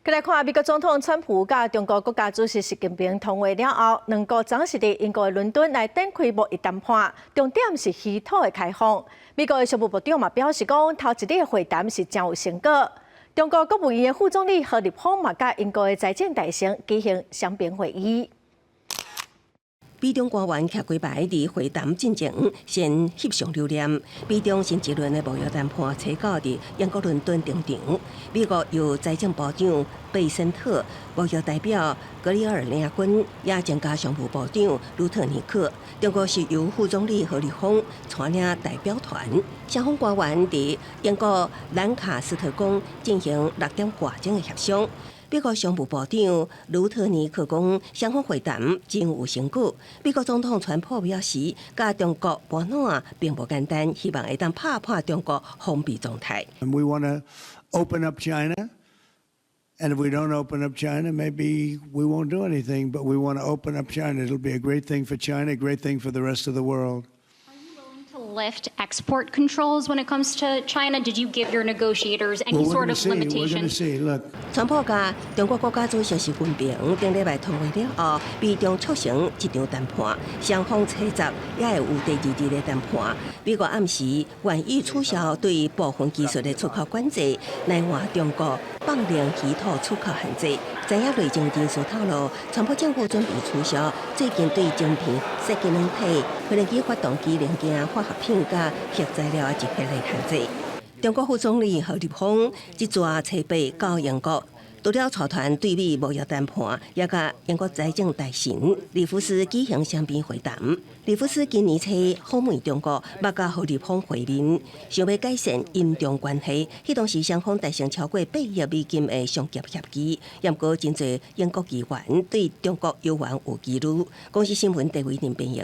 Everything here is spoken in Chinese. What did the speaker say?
再来看美国总统川普甲中国国家主席习近平通话了后，两国暂时伫英国伦敦来展开贸易谈判，重点是稀土的开放。美国的商务部长嘛表示讲，头一日的会谈是真有成果。中国国务院的副总理何立峰嘛甲英国的财政大臣举行双边会议。 美中官员徛几排伫会谈进前先翕相留念。美中新一轮的贸易谈判初稿伫英国伦敦登场。美国由财政部长贝森特、贸易代表格里尔领军，也增加商务部长卢特尼克。中国是由副总理何立峰带领代表团，双方官员伫英国兰卡斯特宫进行6点挂钟的协商。 美国商务部长卢特尼克讲，双方会谈真有成果。美国总统川普表示，甲中国谈判并不简单，希望会当拍破中国封闭状态。We want to open up China, and if we don't open up China, maybe we won't do anything. But we want to open up China. It'll be a great thing for China, a great thing for the rest of the world. Lift export controls when it comes to China? Did you give your negotiators any sort of limitations? We're going to see. Look. 川普甲中国国家主席习近平顶礼拜通话了后，美中促成一场谈判，双方七十也会有第2日的谈判。美国暗示愿意取消对部分技术的出口管制，来换中国放任稀土出口限制。知影内政人士透露，川普政府准备取消最近对晶片、设计软体、飞机发动机零件、化学品甲核材料的一系列限制。中国副总理何立峰一抓车北到英国。 除了带团对美贸易谈判，也甲英国财政大臣里夫斯举行双边会谈。里夫斯今年初访问中国，捌甲何立峰会面，想要改善英中关系。迄当时双方达成超过8亿美金的商业协议，也毋过真侪英国议员对中国有缘有疑虑。公司新闻地为您编译。